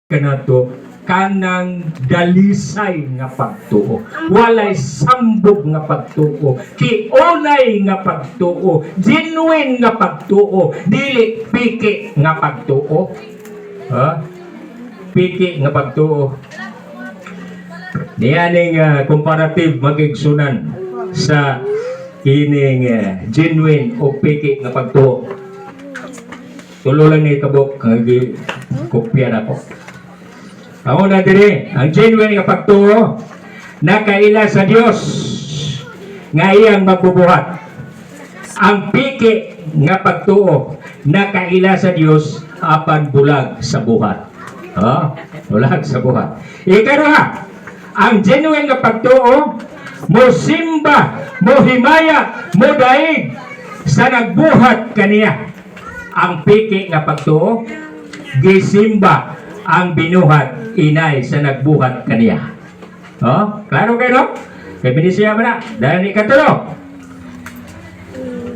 kanato kanang dalisay nga pagtuo, walay sambog nga pagtuo, kiunay nga pagtuo, genuine nga pagtuo, dili piki nga pagtuo. Piki nga pagtuo. Niyaning comparative magigsunan sa kining genuine o piki nga pagtuo. Tulo lang ni tabok kagi kopya nako. Ako na diri, ang genuine nga pagtuo nakaila sa Dios nga iyang magbubuhat. Ang piki nga pagtuo nakaila sa Dios apan bulag sa buhat. Bulag sa buhat. Ikaduha, ang genuine nga pagtuo mo simba, mo himaya, mo daig sa nagbuhat kaniya. Ang piki nga pagtuo gisimba ang binuhat inay sa nagbuhat kaniya. Klaro kayo, no? Kaya binisiya mo na. Dahil ikatulo,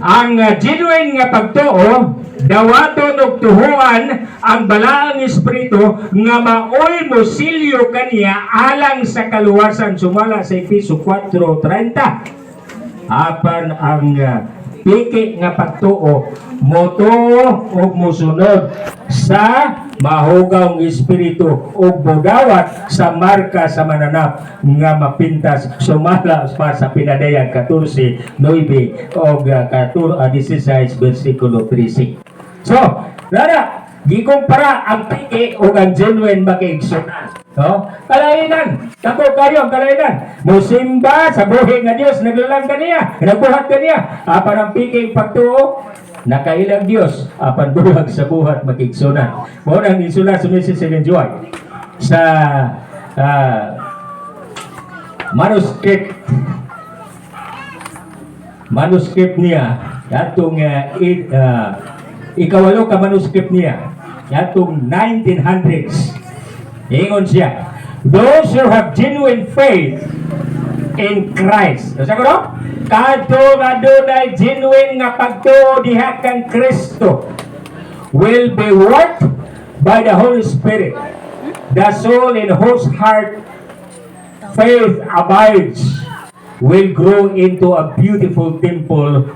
ang genuine nga pagtuo, dawaton og tuhuan ang balaang espiritu nga maoy mo silyo kaniya alang sa kaluwasan, sumala sa Efeso 4:30. Apan ang piki nga pagtuo moto o musunod sa mahugawng espiritu o budawat sa marka sa mananap nga mapintas, sumala pa sa Pinadayag 14:9 o 16 versikulo 13. So, nara, gikumpara ang piki o ang genuine makiigsunan. Kalainan, tako kayo ang kalainan. Musimba sa buhi nga Dios, naglalang kaniya, nagbuhat kaniya. Apan ang piki pagtuo, nakailang Dios, apan buhat sa buhat makigsunan. Mo nang isula sa Mrs. Joy sa manuscript niya, atong ikawalo ka manuscript niya, atong 1900s. Ingon siya, those who have genuine faith in Christ. Sa ko, no? Kadto nga dunay genuine nga pagtuo diha kang Kristo will be worked by the Holy Spirit. The soul in whose heart faith abides will grow into a beautiful temple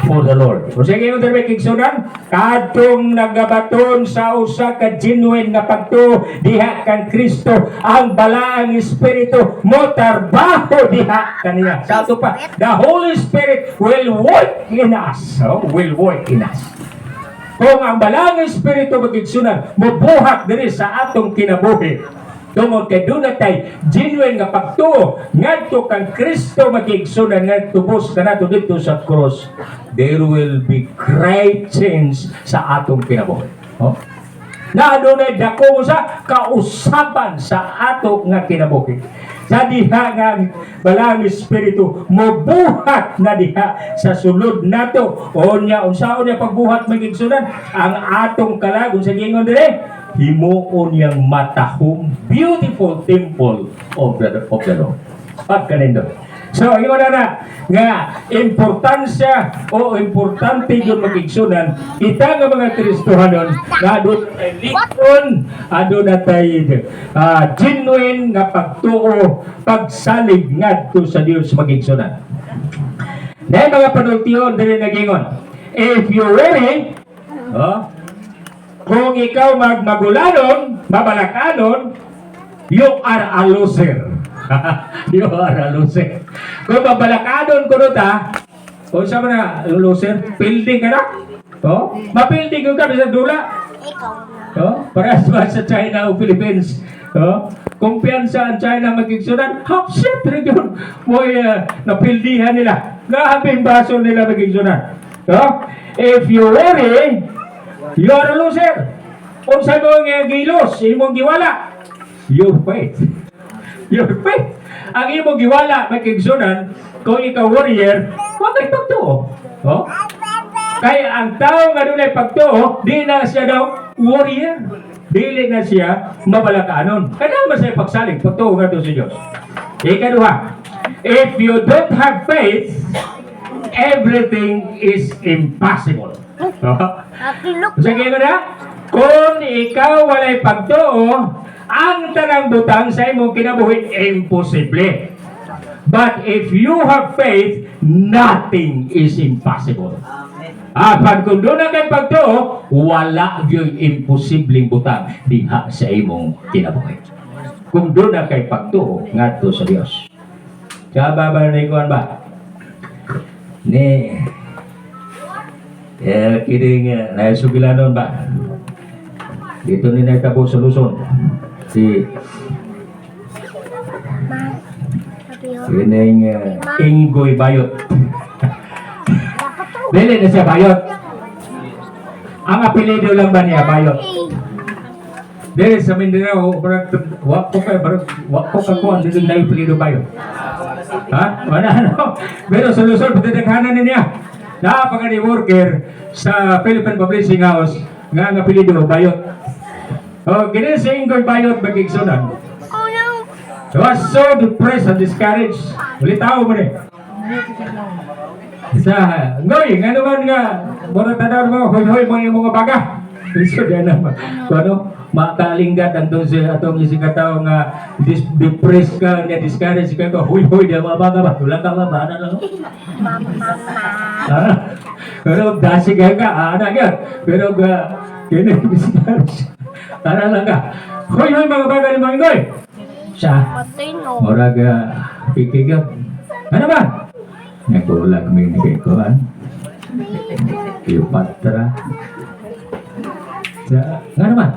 for the Lord. O sige yung darbe kigsunan, kadtong nagabaton sa usa ka genuine nga pagtuo diha kang Kristo, ang balaang espiritu mo tarbaho diha kaniya. Sa ato pa, the Holy Spirit will work in us. Will work in us. Kung ang balaang espiritu magigsunan, mobuhat diri sa atong kinabuhi. Tungod kay dunay genuine nga pagtuo ngadto kang Kristo magigsunan nga tubos kanato dito sa cross, there will be great change sa atong kinabuhi. Na dunay dako sa kausaban sa ato nga kinabuhi. Sa diha nga balang espiritu mobuhat na diha sa sulod nato. Unya unsaon niya pagbuhat magigsunan ang atong kalag sa gingon dire, himuon yang matahong beautiful temple of the Lord. Pagkanindo. So, ingon na nga importansya o importante yung magigsunan kita nga mga Kristohanon na doon ay likon, doon na tayo genuine nga pagtuo, pagsalig nga to sa Diyos magigsunan. Dahil mga panultiyon din nagingon, if you're ready, kung ikaw magmagulanon, mabalakanon, you are a loser. You are a loser. Kung mabalakanon ko ta, kung saan mo na loser, building ka na? Mapilding ka sa dula? Parehas ba sa China o Philippines? Kumpiyansa ang China magigsunan, shit, region. Mo'y napildihan nila. Grabe yung baso nila magigsunan. If you're ready, you are a loser. Kung saan mo nga gilos, imong giwala, your faith. Your faith. Ang imong giwala, makigsunan, kung ikaw warrior, huwag kay pagtuo. Kaya ang tao nga doon ay pagtuo, di na siya daw warrior. Dili na siya mabalakanon. Kaya naman siya pagsaling, pagtuo nga doon sa Diyos. Ikaduha, if you don't have faith, everything is impossible. Sige ko na, kung ikaw walay pagtuo, ang tanang butang sa imong kinabuhi imposible. But if you have faith, nothing is impossible. Pag kung doon na kay pagtuo, wala yung imposibleng butang diha sa imong kinabuhi. Kung doon na kay pagtuo, ngadto sa Dios. Kaba ba ni kuan ba? Ni kiring naisugilanon ba? Dito ni nakabo sa Luzon. Si kining Inggoy Bayot. Dili na siya Bayot. Ang apelido lang ba niya Bayot? Dili sa Mindanao, wako ka kuan dili na apelido Bayot. Ha? Wala no. Pero sa Luzon patadaghanan niya. Napaka ni worker sa Philippine Publishing House nga ang apelido Bayot. Kini si Inggoy Bayot magigsunan. I was so depressed and discouraged. Ulit tao mo rin. Sa Ngoy, nga naman nga, muna tanaw mo, hoy-hoy mo yung mga baga. So, yan naman. So, makalinggat ang doon sa atong isikataw nga depressed ka, nga discouraged ka, hoy-hoy, yung mga baga ba? Tulang ka ba? Ano lang? Pero dasig ka, anak yan. Pero kini discouraged. Ano lang ka? Hoy-hoy mga baga ni mga Ngoy. Siya, murag pikigap. Ano ba? Nagulag may nagikuhan. Cleopatra. Nga naman?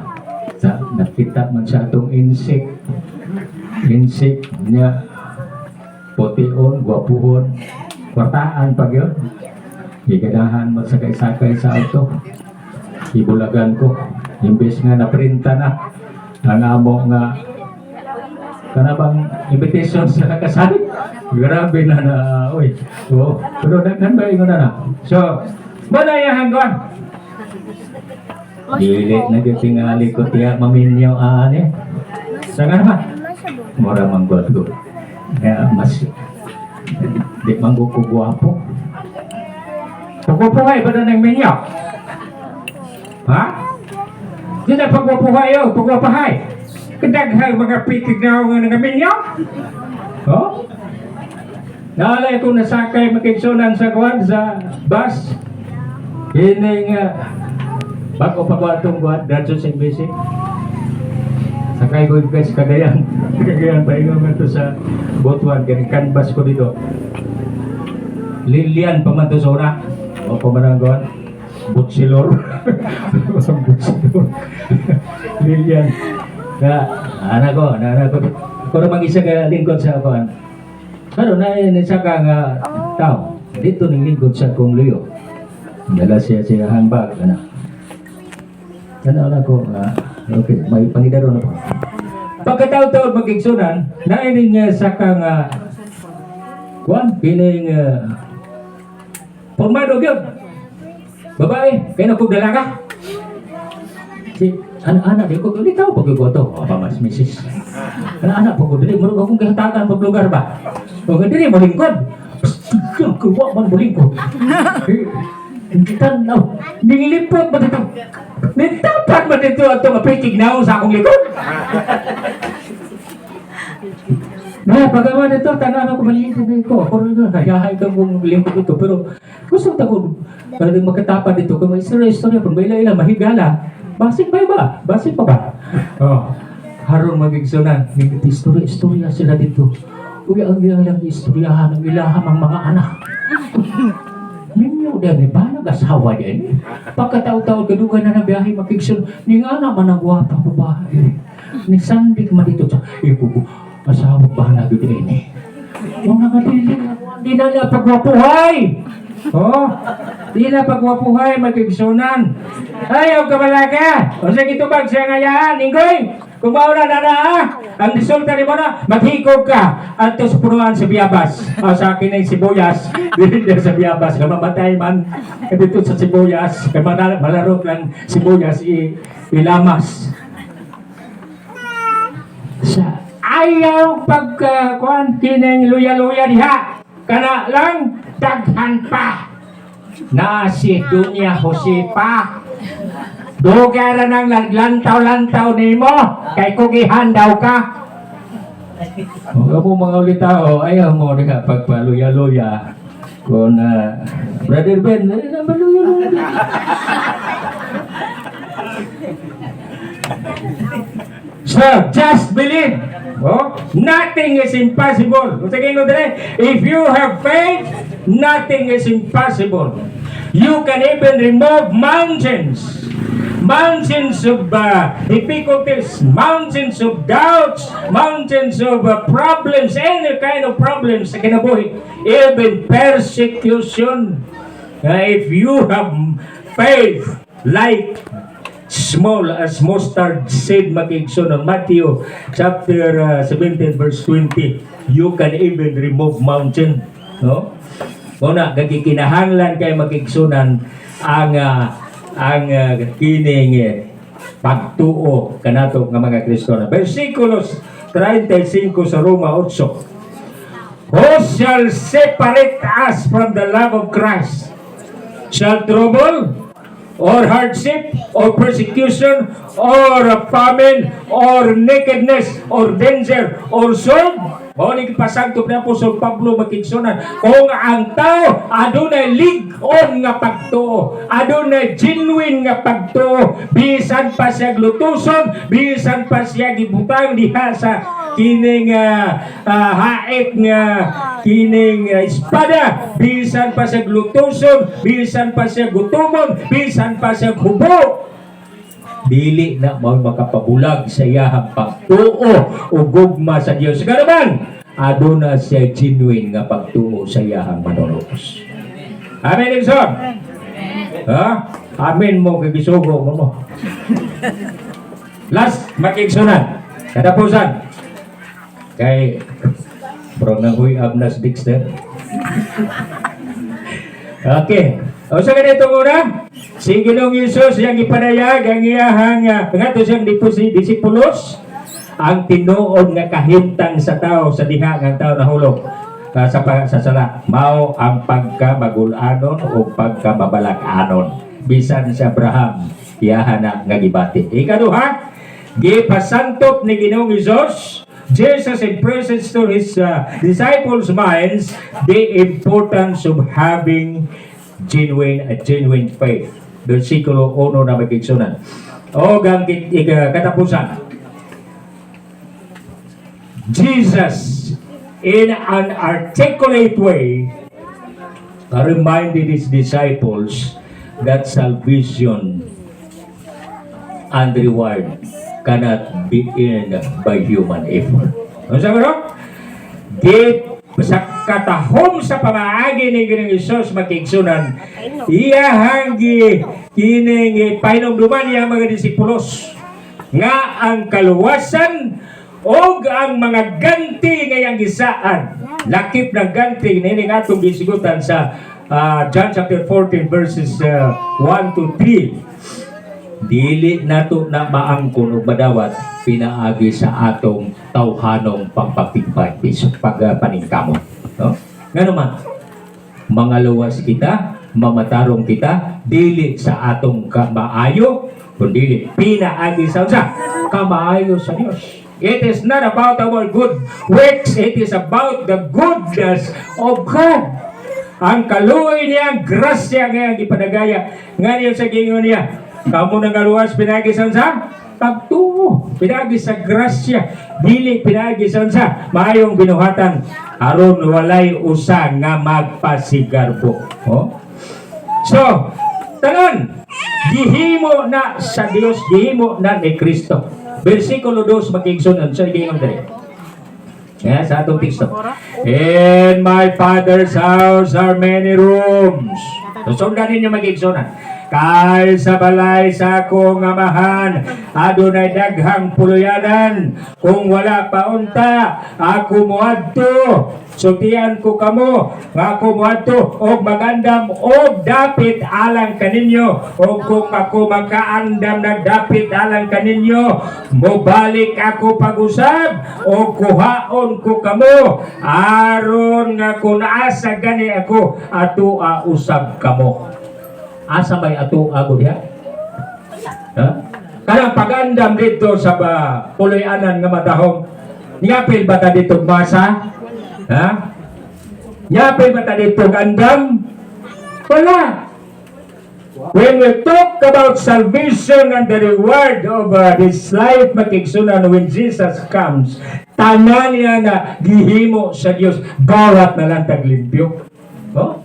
Nakita man sa atong insect. Insect niya. Pution, guwapuhon. Kwartaan pag yun. Igadahan mo sa sakay sa auto. Ibulagan ko. Imbes nga naprinta na. Ang amo nga kanabang invitation sa kakasali. Grabe na oy. Pero daghan ba ingon na. So, banayahan ko. Dili na tingali ko tiya maminyo ani. Sa nga naman. Mura man ko. Kaya mas di man ko guwapo. Pagwapuhay ba na ng minyo? Ha? Di na pagwapuhay o, pagwapahay. Kadaghay mga pitig na ako nga ninyo. Naalay ko nasakay makiksunan sa kuwan sa bus. Ini nga bago pa ko atong kuwan dito sa MBC. Sakay ko guys Cagayan. Cagayan pa ingon nga to sa Botuan. Canvas ko dito. Lilian pa man to sa una. O pa man ang kuwan. Butsilor. Butsilor. Lilian. Anak ko. Ako namang isa ka lingkod sa akuan. Pero isa ka nga tao. Dito ning lingkod sa kong luyo. Dala siya hambag. Ano ko. Okay, may pangidaro na po. Pagkataon-taon magigsunan, naining sa kang kuan, kining formado yun. Babae, kaya na kong dalaga. Anak-anak di ko tahu pag ko to apa mas misis anak-anak pag ko dili mo akong kahatakan pag lugar ba o dili mo lingkod kuwa man mo lingkod tanaw nilipot ba dito nitapat ba dito atong apikig naong sa akong likod pagawa nito tanaw ko malingkod ko ako rin kayahay ka mong lingkod ito pero gusto ko para magkatapan dito kung may istorya pag may ila mahigala. Basig pa ba? Basig pa ba? Haron magigsunan. Istorya sila dito. Uy, ang ilang istoryahan ng ilaham ang mga anak. Ninyo din, ba nag-asawa din? Pagkataw-taw, kadugan na nabiyahe magigsunan. Ni nga naman ang guwapa babae. Ni sandik man dito sa asawa ba na bigrin eh. Huwag na kadili. Hindi na niya pagwapuhay. Di na pagwapuhay magigsunan. Ayaw ka malaga. O sa gitubag siya ngayon, Inggoy. Kung mauna na ang resulta ni mo na, maghikog ka at sa punuan sa biyabas. Sa akin ay sibuyas. Dito sa biyabas. Kung mamatay man dito sa sibuyas. Kung malarot lang sibuyas, ilamas. Ayaw pagkuhan kining luya-luya diha. Kana lang daghan pa na si Dunya Josepa Dugara nang lantaw-lantaw nimo kay kugihan daw ka. Huwag mo mga ulit tao, ayaw mo rin pagpaluya-luya. Kung Brother Ben, maluya-luya. So, just believe. Oh, nothing is impossible. If you have faith, nothing is impossible. You can even remove mountains. Mountains of difficulties, mountains of doubts, mountains of problems, any kind of problems sa kinabuhi, even persecution. If you have faith like small as mustard seed, makikson on Matthew chapter 17 verse 20, you can even remove mountain. No? Muna, kagikinahanglan kay makiksunan ang kining pagtuo kanato nga mga Kristiyano. Versikulos 35 sa Roma 8. Who shall separate us from the love of Christ? Shall trouble, or hardship, or persecution, or famine, or nakedness, or danger, or sword? O nagpasagtop na Apostol Pablo makigsunan, kung ang tao adunay lig-on nga pagtuo, adunay genuine nga pagtuo, bisan pa siya glutuson, bisan pa siya gibutang diha sa kining haik nga kining espada, bisan pa siya glutuson, bisan pa siya gutumon, bisan pa siya hubo, dili na mo makapabulag sa iyahang pagtuo o gugma sa Dios. Kanaman aduna siya genuine nga pagtuo sa iyahang manunubos. Amen, Igsoon? Ha? Amen mo kagisugo mo. Last makigsunan katapusan kay pro na huy abnas Dexter. Okay. O sa ganito muna, si Ginoong Yesus yang ipanayag ang iyahang ngato siyang disipulos, ang tinuod nga kahimtang sa tao sa diha nga tao nahulog sa sala mao ang pagkamagulanon o pagkamabalak-anon bisan sa Abraham iyahana nga gibati. Ikaduha, gipasantop ni Ginoong Yesus, Jesus impresses to his disciples' minds the importance of having genuine faith. Versikulo 1 na magigsunan. O gang katapusan, Jesus in an articulate way reminded his disciples that salvation and reward cannot be earned by human effort. Ano sabi ko? Sa katahom sa pamaagi ni Ginoong Hesus makigsunan, iyahang kining pahinumduman niya mga disipulos nga ang kaluwasan o ang mga ganti ngayang gisaan, lakip ng ganti nining atong gisigutan sa John chapter 14 verses 1 to 3. Dili nato na maangkon o madawat pinaagi sa atong tawhanong pagpapigpay sa pagpaningkamot. No? Nga naman, mga luwas kita, mamatarong kita, dili sa atong kamaayo, kundi pinaagi sa kamaayo sa Diyos. It is not about our good works, it is about the goodness of God. Ang kaluoy niya, ang grasya nga ipanagaya, nga niya sa gingon niya, kamo nang kaluwas pinagi sa pagtuo, pinagi sa grasya, dili pinagi sa maayong binuhatan aron walay usa nga magpasigarbo. Oh? So, tanan gihimo na sa Dios, gihimo na ni Kristo. Versikulo 2 makigsunan sa gingon diri. Sa atong teksto. In my Father's house are many rooms. Sundan ninyo magigsunan. Kay sa balay sa akong amahan, adunay daghang puluyanan. Kung wala pa unta, ako moadto. Sutian ko kamo, nga ako moadto og magandam og dapit alang kaninyo. Og kung ako makaandam na dapit alang kaninyo, mobalik ako pag-usab og kuhaon ko kamo. Aron nga kung asa gani ako, ato usab kamo. Asa may ato agod diha? Ha? Kanang pag-andam dito sa puloy-anan nga madahom. Ngapil ba ta dito masa? Ha? Ngapil ba ta dito andam? Wala. When we talk about salvation and the reward of this life, makigsunan when Jesus comes, tanan niya na gihimo sa Dios bawat na lang taglimpyo. Oh?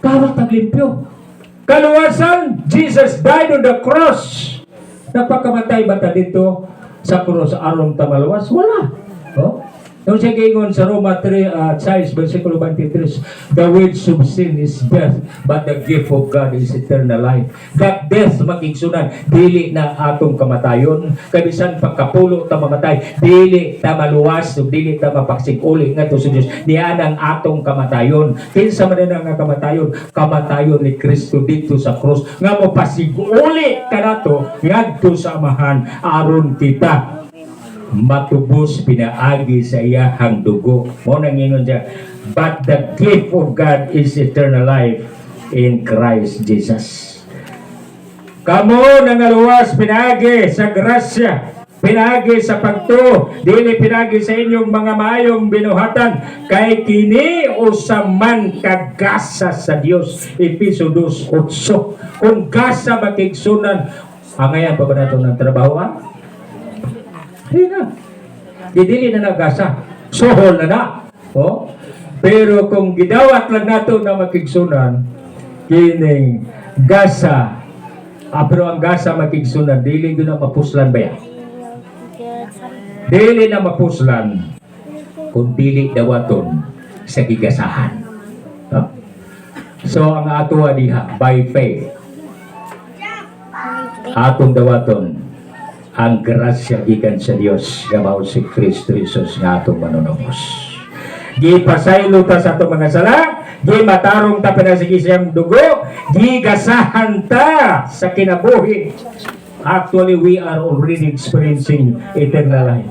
Bawat taglimpyo. Kaluwasan, Jesus died on the cross. Napakamatay ba ta dito sa cross aron ta maluwas? Wala. Oh? Nung siya gingon sa Roma 6, versikulo 23, the wage of sin is death, but the gift of God is eternal life. That death, makigsunan, dili na atong kamatayon. Kabisan pagkapulo ta mamatay, dili ta maluwas, dili ta mapaksig-uli nga to sa Diyos. Niyan ang atong kamatayon. Kinsa man na nga kamatayon? Kamatayon ni Kristo dito sa krus. Nga mo pasig-uli ka na to, ngadto sa amahan, aron kita matubos pinaagi sa iyahang dugo. Mo nang ingon siya, but the gift of God is eternal life in Christ Jesus. Kamo nangaluwas pinaagi sa grasya, pinaagi sa pagtuo, dili pinaagi sa inyong mga maayong binuhatan, kay kini usaman kagasa sa Dios. Episo 2:8. Kung gasa makigsunan, angayan pa ba nato ng trabaho? Hindi na. Didili na nagasa. Sohol na na. Oh? Pero kung gidawat lang nato na makigsunan, kining gasa, pero ang gasa makigsunan, dili na mapuslan ba yan? Dili na mapuslan kung dili dawaton sa gigasahan. Oh? So, ang ato diha, by faith, atong dawaton ang grasya gikan sa Dios nga mao si Kristo Jesus nga atong manunubos. Gipasaylo ta sa atong mga sala, gimatarong ta pinasigi siyang dugo, gigasahan ta sa kinabuhi. Actually, we are already experiencing eternal life.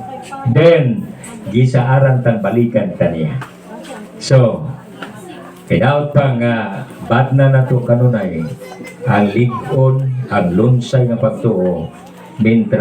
Then, gisaaran tang balikan kaniya. So, kinaot pang bad na to kanunay, ang ligon, ang lunsay nga pagtuo, mintra